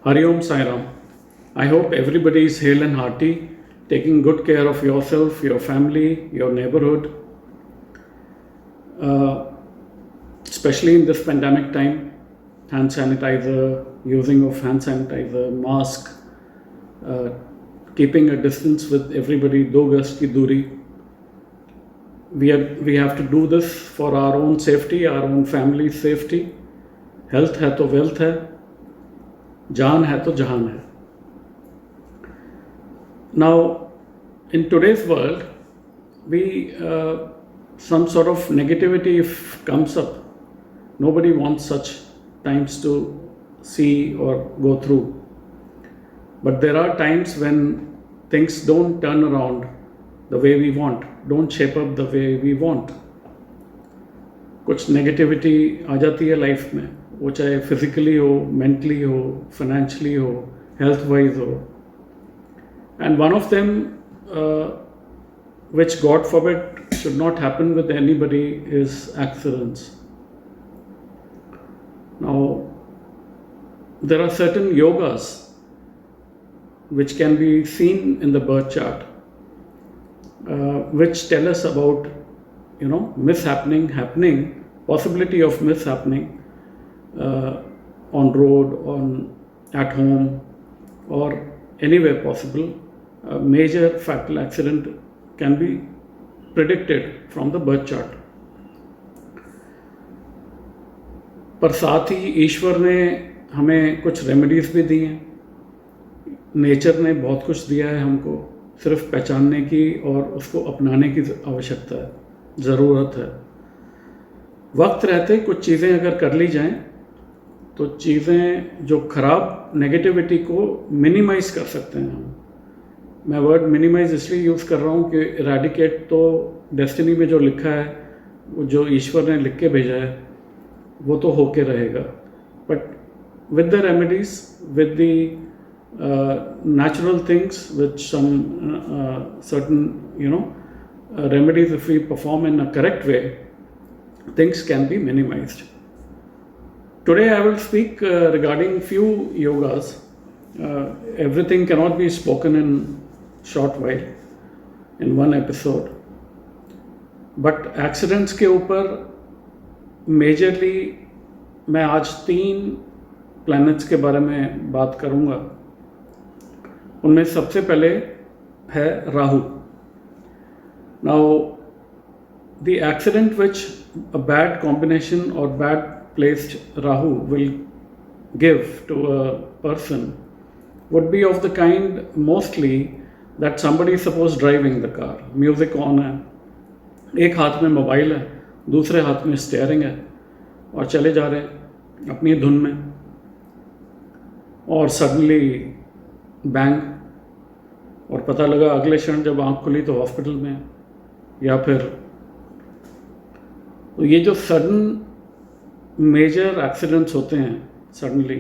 Hari Om Sai Ram. I hope everybody is hale and hearty, taking good care of yourself, your family, your neighborhood. Especially in this pandemic time, hand sanitizer, using of hand sanitizer, mask, keeping a distance with everybody, 2 गज की दूरी. We have to do this for our own safety, our own family safety. Health है तो wealth है, जान है तो जहान है. Now, in today's world, some sort of negativity if comes up, nobody wants such times to see or go through. But there are times when things don't turn around the way we want, don't shape up the way we want. कुछ negativity आ जाती है life में, वो चाहे physically हो, mentally हो, financially हो, health wise हो. And one of them, which God forbid should not happen with anybody, is accidents. Now, there are certain yogas which can be seen in the birth chart, which tell us about, mishappening, happening, possibility of mishappening on road, at home, or anywhere possible. A major fatal accident can be predicted from the birth chart. पर साथ ही ईश्वर ने हमें कुछ remedies भी दी हैं. Nature ने बहुत कुछ दिया है हमको, सिर्फ पहचानने की और उसको अपनाने की आवश्यकता है, ज़रूरत है. वक्त रहते कुछ चीज़ें अगर कर ली जाएं तो चीज़ें जो ख़राब नेगेटिविटी को मिनिमाइज़ कर सकते हैं हम. मैं वर्ड मिनिमाइज़ इसलिए यूज़ कर रहा हूँ कि इरेडिकेट तो डेस्टिनी में जो लिखा है, वो जो ईश्वर ने लिख के भेजा है, वो तो होके रहेगा. But with the remedies, with the natural things, with some certain remedies, if we perform in a correct way, things can be minimized. Today I will speak regarding few yogas. Everything cannot be spoken in short while, in one episode. But accidents के ऊपर majorly मैं आज 3 planets के बारे में बात करूँगा. उनमें सबसे पहले है Rahu. Now, the accident which a bad combination or bad placed Rahu will give to a person would be of the kind mostly that somebody is suppose driving the car, music on है, एक हाथ में mobile है, दूसरे हाथ में steering है, और चले जा रहे हैं अपनी धुन में, और सडनली बैंग, और पता लगा अगले क्षण जब आँख खुली तो हॉस्पिटल में. या फिर तो ये जो सडन मेजर एक्सीडेंट्स होते हैं, सडनली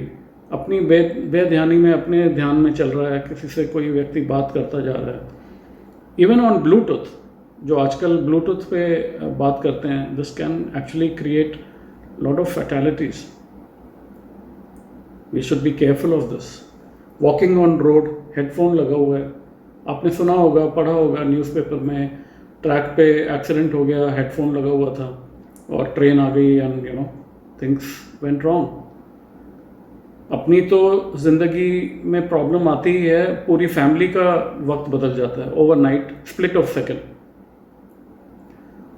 अपनी बेध्यानी में, अपने ध्यान में चल रहा है, किसी से कोई व्यक्ति बात करता जा रहा है, इवन ऑन ब्लूटूथ, जो आजकल ब्लूटूथ पे बात करते हैं, this can actually create lot of fatalities. We should be careful of this. Walking on road, headphone लगा हुआ है, आपने सुना होगा, पढ़ा होगा न्यूज़पेपर में, ट्रैक पे एक्सीडेंट हो गया, हेडफोन लगा हुआ था और ट्रेन आ गई एंड थिंग्स वेंट रॉन्ग. अपनी तो ज़िंदगी में प्रॉब्लम आती ही है, पूरी फैमिली का वक्त बदल जाता है ओवरनाइट, स्प्लिट ऑफ सेकेंड.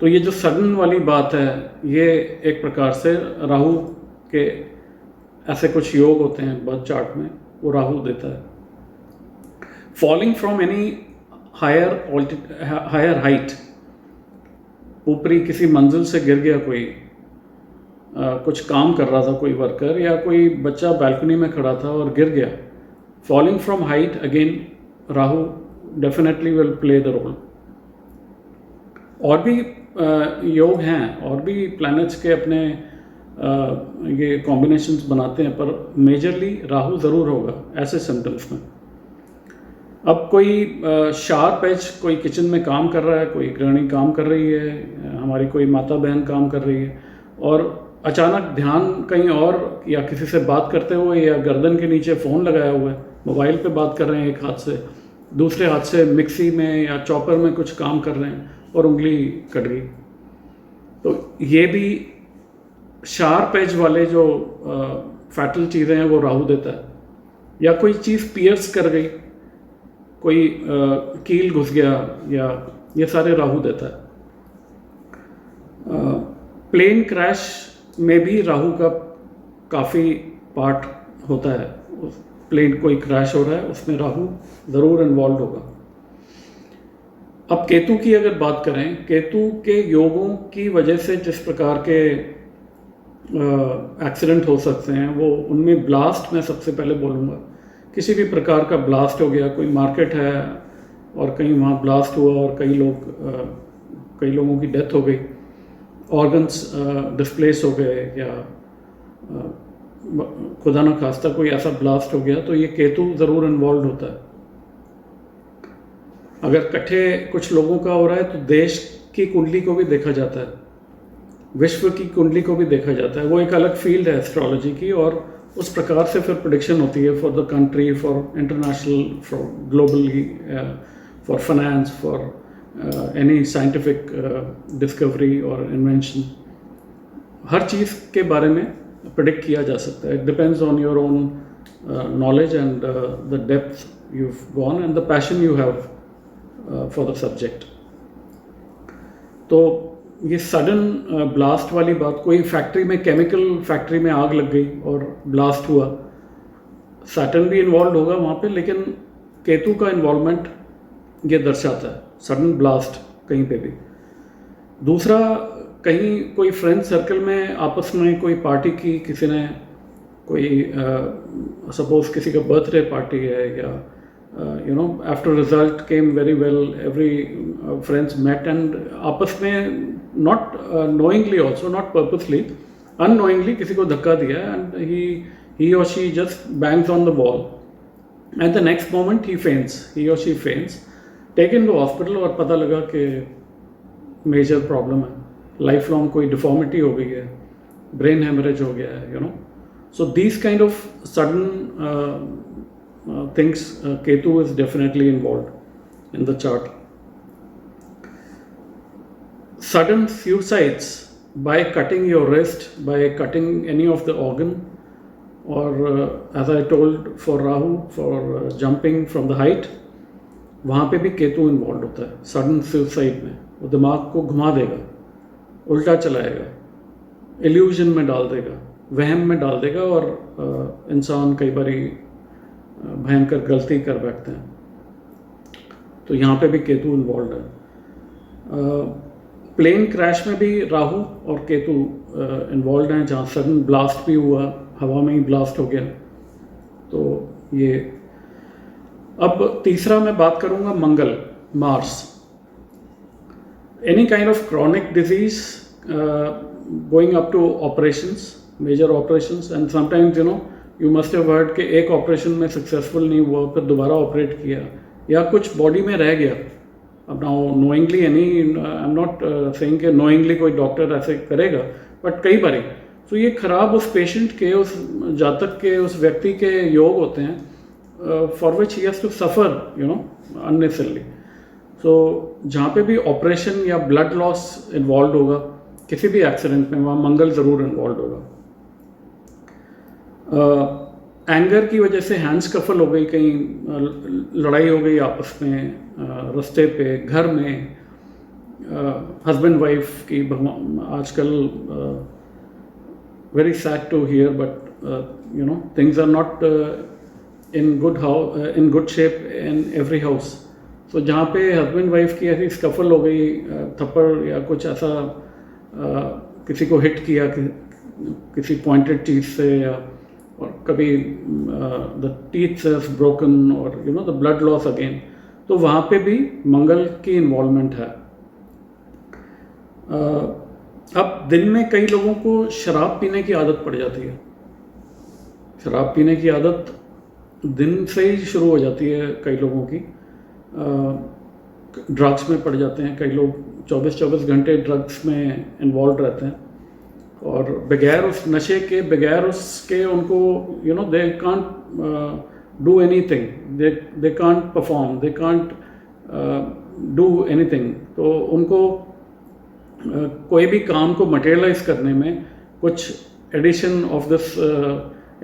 तो ये जो सडन वाली बात है, ये एक प्रकार से राहु के ऐसे कुछ योग होते हैं बर्थ चार्ट में, वो राहु देता है. Falling from any higher height, ऊपरी किसी मंजिल से गिर गया कोई, कुछ काम कर रहा था कोई वर्कर, या कोई बच्चा बालकनी में खड़ा था और गिर गया. Falling from height, again Rahu definitely will play the role. और भी योग हैं, और भी प्लैनेट्स के अपने ये कॉम्बिनेशंस बनाते हैं, पर मेजरली राहु ज़रूर होगा ऐसे सिम्टम्स में. अब कोई शार्प एज, कोई किचन में काम कर रहा है, कोई गृहिणी काम कर रही है, हमारी कोई माता बहन काम कर रही है, और अचानक ध्यान कहीं और, या किसी से बात करते हुए, या गर्दन के नीचे फ़ोन लगाया हुआ है, मोबाइल पे बात कर रहे हैं एक हाथ से, दूसरे हाथ से मिक्सी में या चॉपर में कुछ काम कर रहे हैं और उंगली कट गई। तो ये भी शार्प एज वाले जो फैटल चीज़ें हैं वो राहु देता है। या कोई चीज़ पियर्स कर गई, कोई कील घुस गया, या ये सारे राहु देता है। प्लेन क्रैश में भी राहु का काफ़ी पार्ट होता है। प्लेन कोई क्रैश हो रहा है, उसमें राहु ज़रूर इन्वॉल्व होगा। अब केतु की अगर बात करें, केतु के योगों की वजह से जिस प्रकार के एक्सीडेंट हो सकते हैं, वो उनमें ब्लास्ट मैं सबसे पहले बोलूँगा। किसी भी प्रकार का ब्लास्ट हो गया, कोई मार्केट है और कहीं वहाँ ब्लास्ट हुआ और कई लोगों की डेथ हो गई, ऑर्गन्स डिस्प्लेस हो गए, या खुदा न खास्ता कोई ऐसा ब्लास्ट हो गया, तो ये केतु ज़रूर इन्वॉल्व होता है। अगर इकट्ठे कुछ लोगों का हो रहा है तो देश की कुंडली को भी देखा जाता है, विश्व की कुंडली को भी देखा जाता है। वो एक अलग फील्ड है एस्ट्रोलॉजी की, और उस प्रकार से फिर प्रेडिक्शन होती है for the country, for international, for globally, for finance, for any scientific discovery और इन्वेंशन। हर चीज़ के बारे में प्रेडिक्ट किया जा सकता है। It depends on your own knowledge and the depth you've gone and the passion you have for the subject. तो ये सडन ब्लास्ट वाली बात, कोई फैक्ट्री में, केमिकल फैक्ट्री में आग लग गई और ब्लास्ट हुआ, सैटर्न भी इन्वॉल्व होगा वहाँ पे, लेकिन केतु का इन्वॉल्वमेंट ये दर्शाता है, सडन ब्लास्ट कहीं पे भी। दूसरा, कहीं कोई फ्रेंड सर्कल में आपस में कोई पार्टी की, किसी ने कोई सपोज किसी का बर्थडे पार्टी है, या after result came very well, every friends met and आपस में not knowingly also, not purposely, unknowingly किसी को धक्का दिया, एंड ही और she just bangs on the wall at the next moment ही और she faints, taken to hospital, और पता लगा कि मेजर प्रॉब्लम है, लाइफ लॉन्ग कोई डिफॉर्मिटी हो गई है, ब्रेन हेमरेज हो गया है, So these kind of sudden things, Ketu is definitely involved in the chart. Sudden suicides by cutting your wrist, by cutting any of the organ, or as I told for Rahu, for jumping from the height, वहाँ पे भी Ketu involve होता है। Sudden suicide में वो दिमाग को घुमा देगा, उल्टा चलाएगा, इल्यूजन में डाल देगा, वहम में डाल देगा, और इंसान कई बारी भयंकर गलती कर बैठते हैं। तो यहाँ पे भी केतु इन्वॉल्व है। प्लेन क्रैश में भी राहु और केतु इन्वॉल्व हैं, जहाँ सडन ब्लास्ट भी हुआ, हवा में ही ब्लास्ट हो गया। तो ये, अब तीसरा मैं बात करूँगा मंगल, Mars. Any kind of chronic disease going up to operations, major operations, and sometimes you must have heard कि एक ऑपरेशन में सक्सेसफुल नहीं हुआ, फिर दोबारा ऑपरेट किया, या कुछ बॉडी में रह गया। अब now knowingly, I am not saying कि नोइंगली कोई डॉक्टर ऐसे करेगा, बट कई बारी तो ये खराब उस पेशेंट के, उस जातक के, उस व्यक्ति के योग होते हैं for which he has to suffer unnecessarily. So जहाँ पे भी ऑपरेशन या ब्लड लॉस इन्वॉल्व होगा किसी भी एक्सीडेंट में, वहाँ मंगल ज़रूर इन्वॉल्व होगा। एंगर की वजह से हैंड्स कफल हो गई, कहीं लड़ाई हो गई आपस में, रास्ते पे, घर में, हस्बैंड वाइफ की, आजकल very sad to hear, but things are not in good shape in every house. तो जहाँ पे हस्बैंड वाइफ की ऐसी स्कफल हो गई, थप्पड़ या कुछ ऐसा, किसी को हिट किया किसी पॉइंटेड चीज़ से, या और कभी द टीथ इज ब्रोकन, और द ब्लड लॉस अगेन, तो वहाँ पे भी मंगल की इन्वॉल्वमेंट है। अब दिन में कई लोगों को शराब पीने की आदत पड़ जाती है। शराब पीने की आदत दिन से ही शुरू हो जाती है कई लोगों की। ड्रग्स में पड़ जाते हैं कई लोग, 24-24 घंटे ड्रग्स में इन्वॉल्व रहते हैं। और बगैर उस नशे के, बगैर उसके उनको they can't do anything, they can't perform, they can't do anything. तो उनको कोई भी काम को मटेरियलाइज करने में कुछ एडिशन ऑफ दिस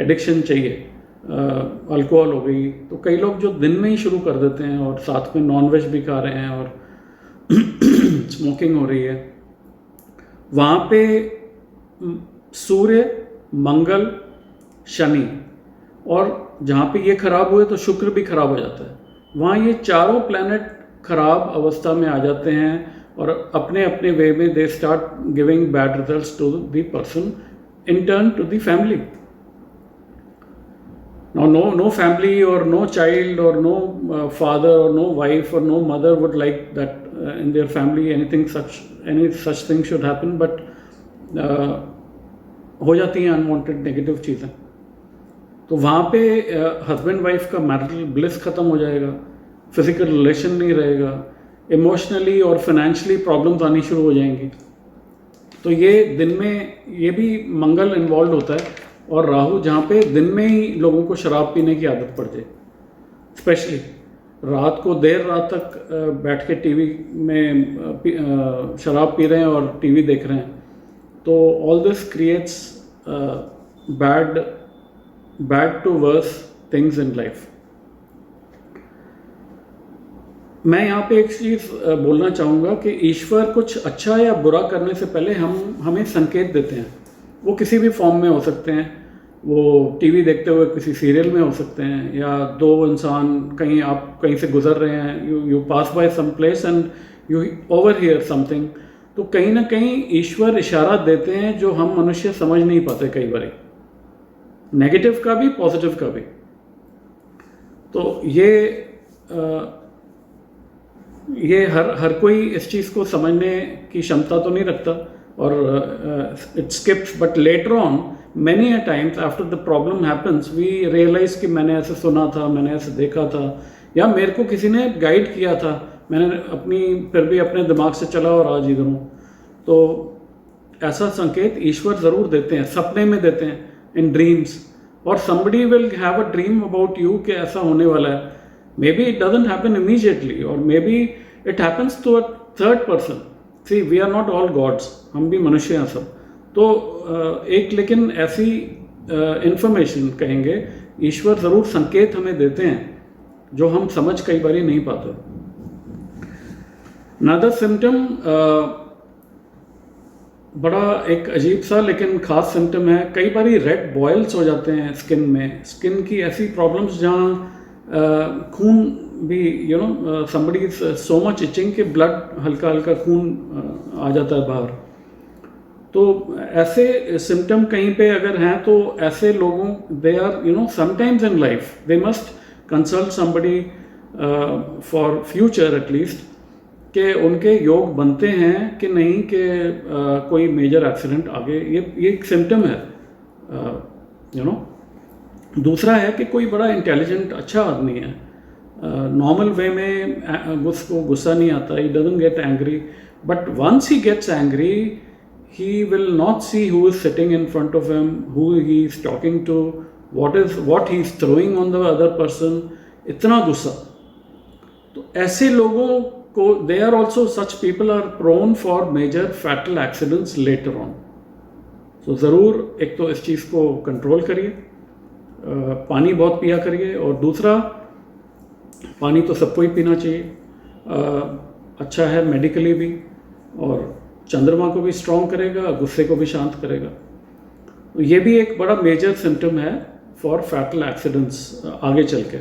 एडिक्शन चाहिए। अल्कोहल हो गई, तो कई लोग जो दिन में ही शुरू कर देते हैं और साथ में नॉनवेज भी खा रहे हैं और स्मोकिंग हो रही है, वहाँ पे सूर्य, मंगल, शनि, और जहाँ पे ये खराब हुए तो शुक्र भी खराब हो जाता है। वहाँ ये चारों प्लैनेट खराब अवस्था में आ जाते हैं और अपने अपने वे में they start giving bad results to the person, in turn to the family. Now, no family or no child or no father or no wife or no mother would like that in their family any such thing should happen, but हो जाती हैं unwanted negative चीज़ें। तो वहाँ पे husband wife का marital bliss ख़त्म हो जाएगा, फिजिकल रिलेशन नहीं रहेगा, इमोशनली और फाइनेंशियली प्रॉब्लम्स आनी शुरू हो जाएंगी। तो ये दिन में ये भी मंगल इन्वॉल्व होता है, और राहु जहाँ पे दिन में ही लोगों को शराब पीने की आदत पड़ जाए, स्पेशली रात को देर रात तक बैठ के टीवी में शराब पी रहे हैं और टीवी देख रहे हैं, तो all this creates bad to worse things in life. मैं यहाँ पे एक चीज़ बोलना चाहूँगा कि ईश्वर कुछ अच्छा या बुरा करने से पहले हमें संकेत देते हैं। वो किसी भी फॉर्म में हो सकते हैं, वो टीवी देखते हुए किसी सीरियल में हो सकते हैं, या दो इंसान आप कहीं से गुजर रहे हैं, you pass by some place and you overhear something, तो कहीं ना कहीं ईश्वर इशारा देते हैं जो हम मनुष्य समझ नहीं पाते कई बार, नेगेटिव का भी पॉजिटिव का भी। तो ये हर कोई इस चीज़ को समझने की क्षमता तो नहीं रखता, और it skips, but later on many a times after the problem happens we realise कि मैंने ऐसे सुना था, मैंने ऐसे देखा था, या मेरे को किसी ने गाइड किया था, मैंने फिर भी अपने दिमाग से चला और आज इधर हूँ। तो ऐसा संकेत ईश्वर ज़रूर देते हैं, सपने में देते हैं, इन ड्रीम्स, और somebody will have a dream about you कि ऐसा होने वाला है। Maybe it doesn't happen immediately, or maybe it happens to a third person. See, we are not all gods, हम भी मनुष्य हैं सब। तो एक लेकिन ऐसी इंफॉर्मेशन कहेंगे, ईश्वर ज़रूर संकेत हमें देते हैं जो हम समझ कई बार नहीं पाते। Another symptom, बड़ा एक अजीब सा लेकिन ख़ास सिम्टम है, कई बार रेड बॉयल्स हो जाते हैं स्किन में। स्किन की ऐसी प्रॉब्लम्स जहाँ खून भी somebody is so much itching कि ब्लड हल्का हल्का खून आ जाता है बाहर। तो ऐसे सिम्टम कहीं पे अगर हैं तो ऐसे लोगों, they are sometimes in life they must consult somebody for future at least, कि उनके योग बनते हैं कि नहीं, कि कोई मेजर एक्सीडेंट आगे, ये एक सिम्टम है। दूसरा है कि कोई बड़ा इंटेलिजेंट अच्छा आदमी है, नॉर्मल वे में उसको गुस्सा नहीं आता, he doesn't get angry, but once he gets angry he will not see who is sitting in front of him, who he is talking to, what he is throwing on the other person, इतना गुस्सा। तो ऐसे लोगों को, they are also such people are prone for major fatal accidents later on. So ज़रूर एक तो इस चीज़ को कंट्रोल करिए, पानी बहुत पिया करिए, और दूसरा पानी तो सबको ही पीना चाहिए, अच्छा है मेडिकली भी, और चंद्रमा को भी स्ट्रॉन्ग करेगा, गुस्से को भी शांत करेगा। ये भी एक बड़ा मेजर सिम्टम है फॉर फैटल एक्सीडेंट्स आगे चल के।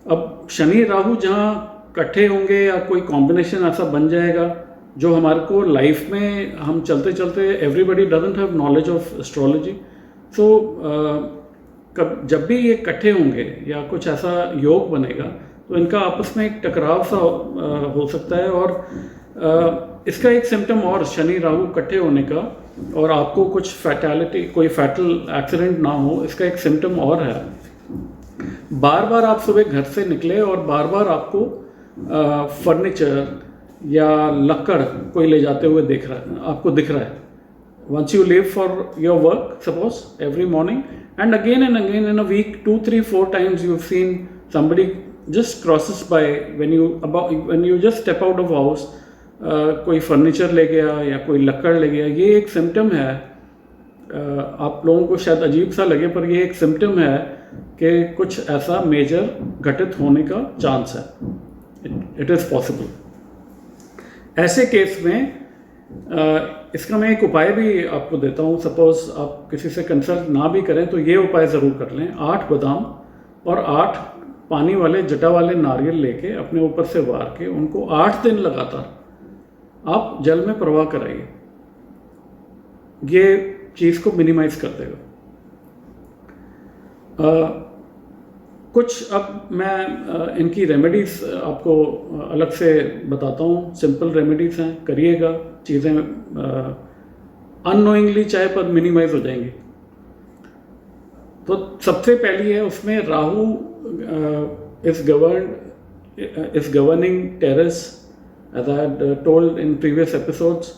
अब शनि राहु जहाँ इकट्ठे होंगे या कोई कॉम्बिनेशन ऐसा बन जाएगा जो हमारे को लाइफ में हम चलते चलते, everybody doesn't have knowledge of astrology, so जब भी ये इकट्ठे होंगे या कुछ ऐसा योग बनेगा तो इनका आपस में एक टकराव सा हो सकता है। और इसका एक सिम्टम और, शनि राहु इकट्ठे होने का, और आपको कुछ फैटलिटी, कोई फैटल एक्सीडेंट ना हो, इसका एक सिम्टम और है, बार बार आप सुबह घर से निकले और बार बार आपको फर्नीचर या लकड़ कोई ले जाते हुए आपको दिख रहा है, once you leave for your work, suppose every morning, and again in a week, 2 3 4 times you've seen somebody just crosses by when you just step out of house, कोई फर्नीचर ले गया या कोई लकड़ ले गया। ये एक सिम्टम है, आप लोगों को शायद अजीब सा लगे पर ये एक सिम्टम है कि कुछ ऐसा मेजर घटित होने का चांस है। It is possible. ऐसे केस में इसका मैं एक उपाय भी आपको देता हूँ। सपोज आप किसी से कंसल्ट ना भी करें तो ये उपाय ज़रूर कर लें। 8 बादाम और 8 पानी वाले जटा वाले नारियल लेके अपने ऊपर से वार के उनको 8 दिन लगातार आप जल में प्रवाह कराइए। ये चीज़ को मिनिमाइज कर देगा। कुछ अब मैं इनकी रेमेडीज़ आपको अलग से बताता हूँ। सिंपल रेमेडीज़ हैं, करिएगा, चीज़ें अननोइंगली चाहे पर मिनिमाइज हो जाएंगी। तो सबसे पहली है, उसमें Rahu is governing terrace, as I had told in previous episodes,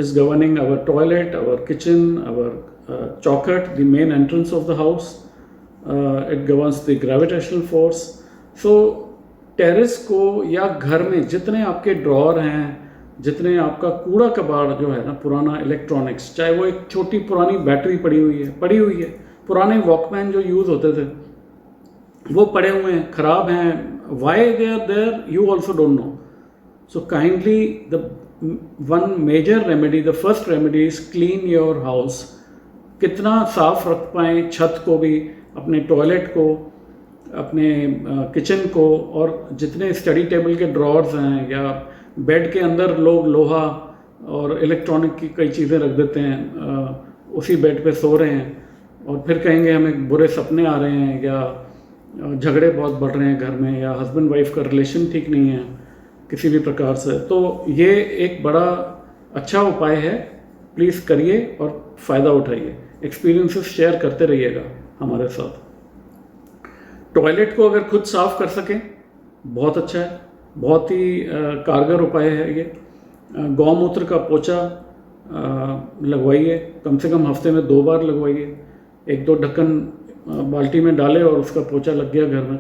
is governing our toilet, our kitchen, our chaukhut, the main entrance of the house. It governs the gravitational force. So terrace को या घर में जितने आपके drawer हैं, जितने आपका कूड़ा कबाड़ जो है ना, पुराना इलेक्ट्रॉनिक्स, चाहे वो एक छोटी पुरानी बैटरी पड़ी हुई है, पुराने वॉकमैन जो यूज़ होते थे वो पड़े हुए हैं, ख़राब हैं, why they are there you also don't know. So kindly, the one major remedy, the first remedy is clean your house. कितना साफ रख पाएँ छत को भी, अपने टॉयलेट को, अपने किचन को, और जितने स्टडी टेबल के ड्रॉर्स हैं या बेड के अंदर लोग लोहा और इलेक्ट्रॉनिक की कई चीज़ें रख देते हैं, उसी बेड पे सो रहे हैं और फिर कहेंगे हमें बुरे सपने आ रहे हैं या झगड़े बहुत बढ़ रहे हैं घर में, या हस्बैंड वाइफ का रिलेशन ठीक नहीं है किसी भी प्रकार से। तो ये एक बड़ा अच्छा उपाय है, प्लीज़ करिए और फ़ायदा उठाइए। एक्सपीरियंसेस शेयर करते रहिएगा हमारे साथ। टॉयलेट को अगर खुद साफ़ कर सकें बहुत अच्छा है, बहुत ही कारगर उपाय है ये। गौमूत्र का पोछा लगवाइए, कम से कम हफ्ते में 2 बार लगवाइए। 1-2 ढक्कन बाल्टी में डालें और उसका पोछा लग गया घर में,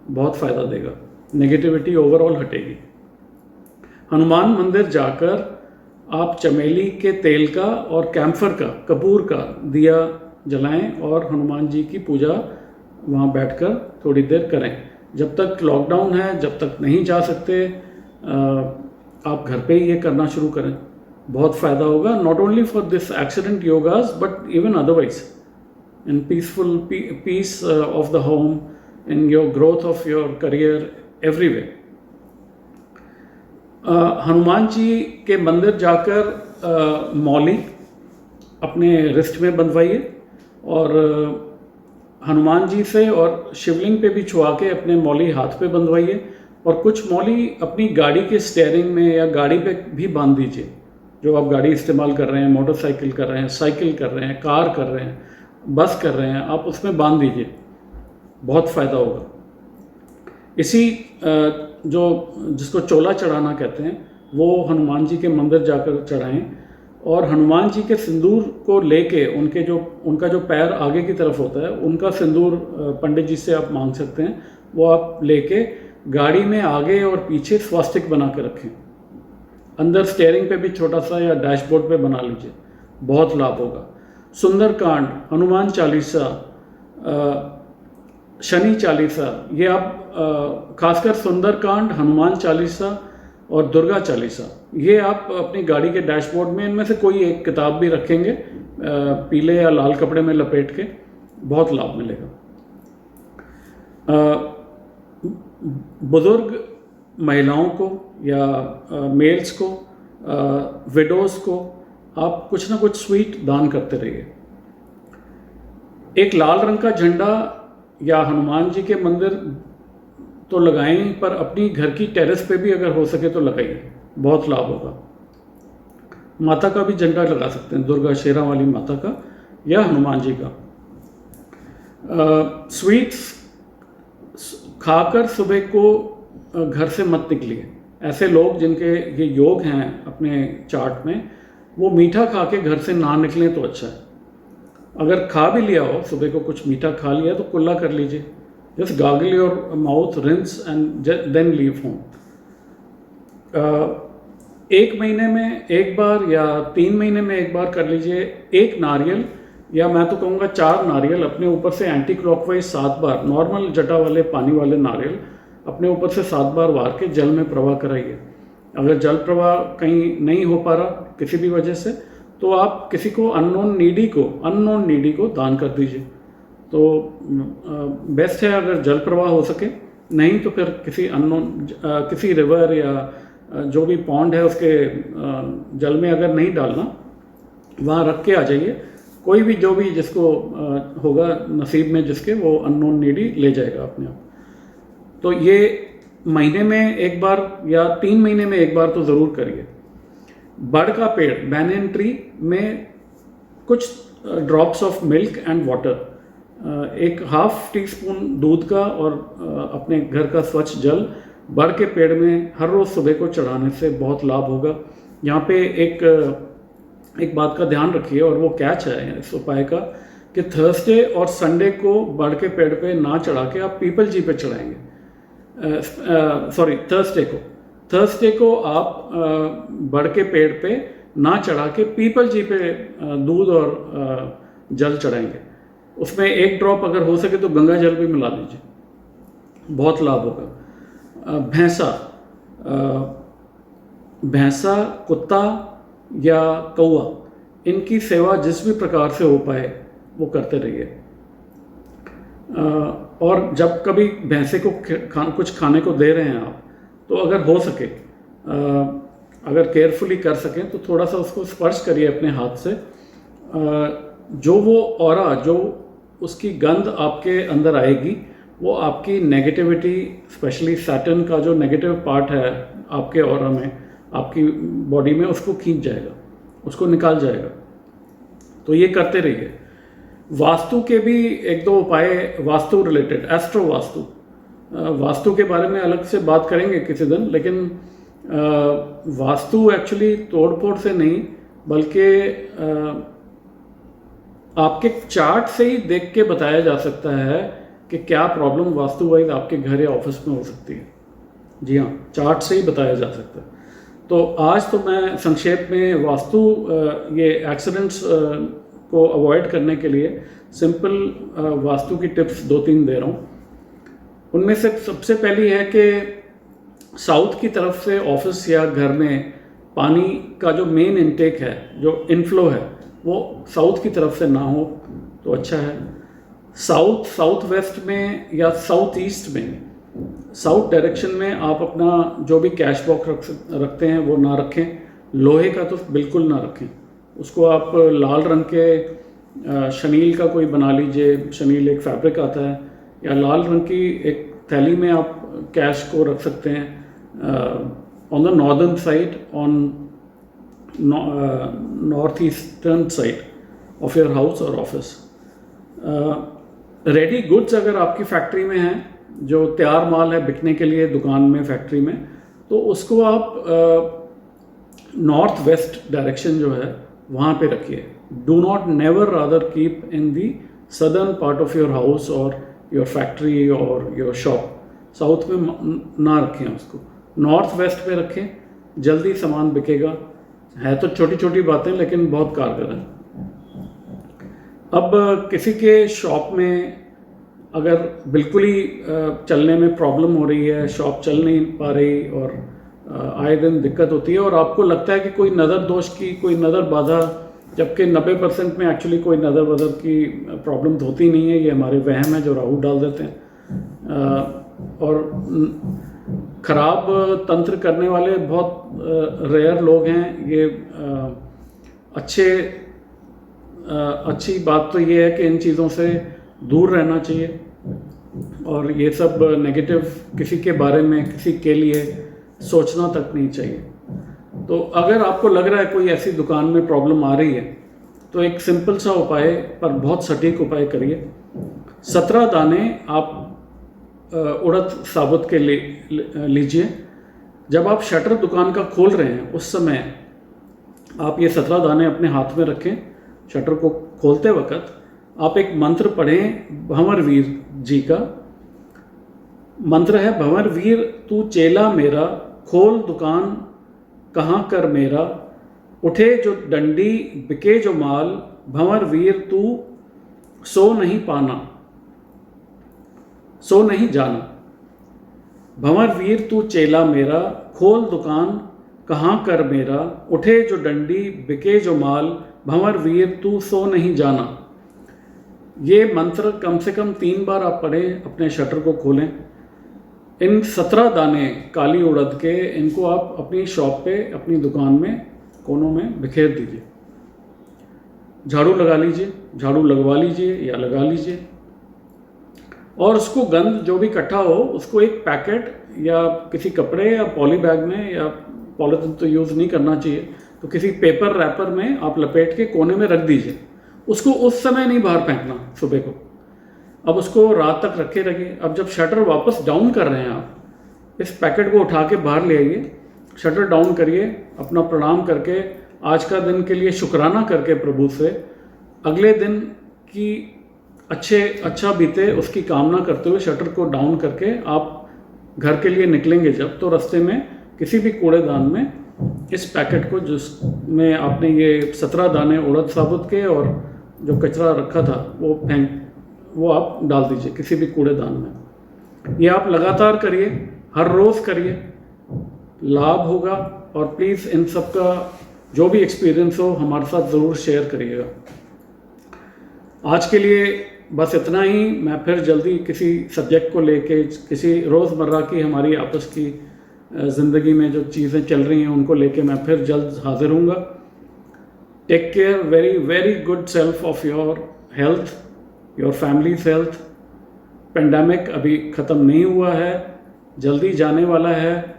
बहुत फ़ायदा देगा, नेगेटिविटी ओवरऑल हटेगी। हनुमान मंदिर जाकर आप चमेली के तेल का और कैम्फर का, कपूर का दिया जलाएं और हनुमान जी की पूजा वहाँ बैठकर थोड़ी देर करें। जब तक लॉकडाउन है, जब तक नहीं जा सकते, आप घर पे ही ये करना शुरू करें, बहुत फ़ायदा होगा। Not only for this accident yogas but even otherwise in peaceful peace of the home, in your growth of your career, everywhere. Hanuman ji के मंदिर जाकर मौली अपने रिस्ट में बंधवाइए और हनुमान जी से और शिवलिंग पे भी छुआ के अपने मौली हाथ पे बंधवाइए, और कुछ मौली अपनी गाड़ी के स्टीयरिंग में या गाड़ी पे भी बांध दीजिए। जो आप गाड़ी इस्तेमाल कर रहे हैं, मोटरसाइकिल कर रहे हैं, साइकिल कर रहे हैं, कार कर रहे हैं, बस कर रहे हैं, आप उसमें बांध दीजिए, बहुत फ़ायदा होगा। इसी जो जिसको चोला चढ़ाना कहते हैं, वो हनुमान जी के मंदिर जाकर चढ़ाएं, और हनुमान जी के सिंदूर को लेके उनका जो पैर आगे की तरफ होता है, उनका सिंदूर पंडित जी से आप मांग सकते हैं, वो आप लेके गाड़ी में आगे और पीछे स्वास्तिक बना के रखें। अंदर स्टीयरिंग पे भी छोटा सा या डैशबोर्ड पे बना लीजिए, बहुत लाभ होगा। सुंदरकांड, हनुमान चालीसा, शनि चालीसा, ये आप खासकर सुंदरकांड, हनुमान चालीसा और दुर्गा चालीसा, ये आप अपनी गाड़ी के डैशबोर्ड में इनमें से कोई एक किताब भी रखेंगे, पीले या लाल कपड़े में लपेट के, बहुत लाभ मिलेगा। बुजुर्ग महिलाओं को या मेल्स को, विडोज़ को आप कुछ ना कुछ स्वीट दान करते रहिए। एक लाल रंग का झंडा या हनुमान जी के मंदिर तो लगाएं, पर अपनी घर की टेरेस पे भी अगर हो सके तो लगाइए, बहुत लाभ होगा। माता का भी झंडा लगा सकते हैं, दुर्गा शेरा वाली माता का या हनुमान जी का। स्वीट्स खाकर सुबह को घर से मत निकलिए। ऐसे लोग जिनके ये योग हैं अपने चार्ट में, वो मीठा खा के घर से ना निकलें तो अच्छा है। अगर खा भी लिया हो, सुबह को कुछ मीठा खा लिया तो कुल्ला कर लीजिए, just gargle your mouth, rinse and then leave home. 1 महीने में एक बार या 3 महीने में एक बार कर लीजिए। एक नारियल, या मैं तो कहूँगा 4 नारियल अपने ऊपर से एंटी क्लॉकवाइज 7 बार, नॉर्मल जटा वाले पानी वाले नारियल अपने ऊपर से 7 बार वार के जल में प्रवाह कराइए। अगर जल प्रवाह कहीं नहीं हो पा रहा किसी भी वजह से, तो आप किसी को अननोन नीडी को दान कर दीजिए। तो बेस्ट है अगर जल प्रवाह हो सके, नहीं तो फिर किसी किसी रिवर या जो भी पॉन्ड है उसके जल में अगर नहीं डालना, वहाँ रख के आ जाइए। कोई भी जो भी जिसको होगा नसीब में जिसके, वो अननोन नीडी ले जाएगा अपने आप। तो ये महीने में एक बार या 3 महीने में एक बार तो ज़रूर करिए। बड़ का पेड़, बैनियन ट्री में कुछ drops of milk and water, 1/2 teaspoon दूध का और अपने घर का स्वच्छ जल बड़ के पेड़ में हर रोज़ सुबह को चढ़ाने से बहुत लाभ होगा। यहाँ पे एक बात का ध्यान रखिए, और वो कैच है इस उपाय का, कि थर्सडे और संडे को बड़ के पेड़ पे ना चढ़ा के आप पीपल जी पे चढ़ाएंगे। थर्सडे को आप बड़ के पेड़ पे ना चढ़ा के पीपल जी पे दूध और जल चढ़ाएंगे। उसमें 1 ड्रॉप अगर हो सके तो गंगा जल भी मिला दीजिए, बहुत लाभ होगा। भैंसा, कुत्ता या कौआ, इनकी सेवा जिस भी प्रकार से हो पाए वो करते रहिए। और जब कभी भैंसे को कुछ खाने को दे रहे हैं आप, तो अगर हो सके, अगर केयरफुली कर सकें तो थोड़ा सा उसको स्पर्श करिए अपने हाथ से। जो वो ऑरा, जो उसकी गंध आपके अंदर आएगी, वो आपकी नेगेटिविटी, स्पेशली सैटर्न का जो नेगेटिव पार्ट है आपके ऑरा में, आपकी बॉडी में, उसको खींच जाएगा, उसको निकाल जाएगा। तो ये करते रहिए। वास्तु के भी 1-2 उपाय, वास्तु रिलेटेड, एस्ट्रो वास्तु, वास्तु के बारे में अलग से बात करेंगे किसी दिन, लेकिन वास्तु एक्चुअली तोड़-फोड़ से नहीं, बल्कि आपके चार्ट से ही देख के बताया जा सकता है कि क्या प्रॉब्लम वास्तु वाइज आपके घर या ऑफिस में हो सकती है। जी हाँ, चार्ट से ही बताया जा सकता है। तो आज तो मैं संक्षेप में वास्तु, ये एक्सीडेंट्स को अवॉइड करने के लिए सिंपल वास्तु की टिप्स 2-3 दे रहा हूँ। उनमें से सबसे पहली है कि साउथ की तरफ से ऑफिस या घर में पानी का जो मेन इनटेक है, जो इनफ्लो है, वो साउथ की तरफ से ना हो तो अच्छा है। साउथ वेस्ट में या साउथ ईस्ट में, साउथ डायरेक्शन में आप अपना जो भी कैश बॉक्स रखते हैं वो ना रखें। लोहे का तो बिल्कुल ना रखें, उसको आप लाल रंग के शनील का कोई बना लीजिए। शनील एक फैब्रिक आता है, या लाल रंग की एक थैली में आप कैश को रख सकते हैं। On the northern side, on north eastern side of your house और ऑफिस। रेडी गुड्स अगर आपकी फैक्ट्री में है, जो तैयार माल है बिकने के लिए दुकान में, फैक्ट्री में, तो उसको आप नॉर्थ वेस्ट डायरेक्शन जो है वहाँ पे रखिए। Do not never rather keep in the southern part of your house और योर फैक्ट्री और योर शॉप। साउथ में ना रखें उसको, नॉर्थ वेस्ट पे रखें, जल्दी सामान बिकेगा। है तो छोटी छोटी बातें लेकिन बहुत कारगर है। अब किसी के शॉप में अगर बिल्कुल ही चलने में प्रॉब्लम हो रही है, शॉप चल नहीं पा रही और आए दिन दिक्कत होती है, और आपको लगता है कि कोई नज़र दोष की, कोई नज़र बाधा, जबकि 90% में एक्चुअली कोई नज़र वज़र की प्रॉब्लम तो होती नहीं है, ये हमारे वहम है जो राहु डाल देते हैं। और ख़राब तंत्र करने वाले बहुत रेयर लोग हैं। ये अच्छी बात तो ये है कि इन चीज़ों से दूर रहना चाहिए, और ये सब नेगेटिव किसी के बारे में, किसी के लिए सोचना तक नहीं चाहिए। तो अगर आपको लग रहा है कोई ऐसी दुकान में प्रॉब्लम आ रही है, तो एक सिंपल सा उपाय, पर बहुत सटीक उपाय करिए। 17 दाने आप उड़द साबुत के लीजिए। जब आप शटर दुकान का खोल रहे हैं, उस समय आप ये 17 दाने अपने हाथ में रखें। शटर को खोलते वक्त आप एक मंत्र पढ़ें भंवर वीर जी का। मंत्र है, भंवर वीर तू चेला मेरा, खोल दुकान कहाँ कर मेरा, उठे जो डंडी बिके जो माल, भंवर वीर तू सो नहीं पाना सो नहीं जाना। भंवर वीर तू चेला मेरा, खोल दुकान कहाँ कर मेरा, उठे जो डंडी बिके जो माल, भंवर वीर तू सो नहीं जाना। ये मंत्र कम से कम 3 बार आप पढ़ें, अपने शटर को खोलें। इन 17 दाने काली उड़द के, इनको आप अपनी शॉप पे, अपनी दुकान में कोनों में बिखेर दीजिए। झाड़ू लगा लीजिए, झाड़ू लगवा लीजिए या लगा लीजिए, और उसको गंद जो भी इकट्ठा हो उसको एक पैकेट या किसी कपड़े या पॉली बैग में, या पॉलीथीन तो यूज़ नहीं करना चाहिए, तो किसी पेपर रैपर में आप लपेट के कोने में रख दीजिए। उसको उस समय नहीं बाहर फेंकना सुबह को, अब उसको रात तक रखे रखिए। अब जब शटर वापस डाउन कर रहे हैं आप, इस पैकेट को उठा के बाहर ले आइए, शटर डाउन करिए, अपना प्रणाम करके, आज का दिन के लिए शुक्राना करके प्रभु से, अगले दिन की अच्छा बीते उसकी कामना करते हुए शटर को डाउन करके आप घर के लिए निकलेंगे जब, तो रास्ते में किसी भी कूड़ेदान में इस पैकेट को, जिसमें आपने ये 17 दाने उड़द साबुत के और जो कचरा रखा था वो आप डाल दीजिए किसी भी कूड़ेदान में। ये आप लगातार करिए, हर रोज़ करिए, लाभ होगा। और प्लीज़ इन सब का जो भी एक्सपीरियंस हो हमारे साथ ज़रूर शेयर करिएगा। आज के लिए बस इतना ही। मैं फिर जल्दी किसी सब्जेक्ट को लेके, किसी रोज़मर्रा की हमारी आपस की ज़िंदगी में जो चीज़ें चल रही हैं उनको लेके मैं फिर जल्द हाजिर हूँगा। Take care, very very good self of your health, your family's health. Pandemic अभी ख़त्म नहीं हुआ है, जल्दी जाने वाला है,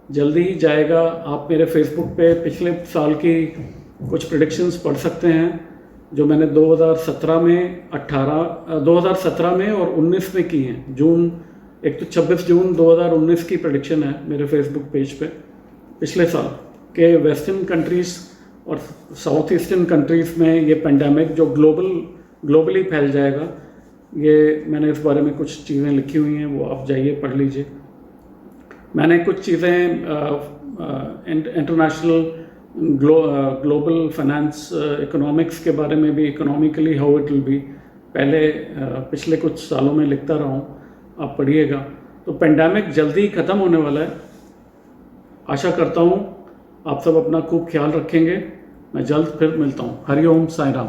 जल्दी ही जाएगा। आप मेरे फेसबुक पे पिछले साल की कुछ प्रेडिक्शंस पढ़ सकते हैं जो मैंने 2017 में और 19 में की हैं। एक तो 26 जून 2019 की प्रेडिक्शन है मेरे फेसबुक पेज पे, पिछले साल के वेस्टर्न कंट्रीज़ और साउथ ईस्टर्न कंट्रीज़ में ये पेंडेमिक जो ग्लोबली फैल जाएगा, ये मैंने इस बारे में कुछ चीज़ें लिखी हुई हैं, वो आप जाइए पढ़ लीजिए। मैंने कुछ चीज़ें इंटरनेशनल ग्लोबल फाइनेंस इकोनॉमिक्स के बारे में भी, economically how it will be, पहले पिछले कुछ सालों में लिखता रहा हूँ, आप पढ़िएगा। तो पेंडेमिक जल्दी ही ख़त्म होने वाला है, आशा करता हूँ आप सब अपना खूब ख्याल रखेंगे। मैं जल्द फिर मिलता हूँ। हरि ओम, साईं राम।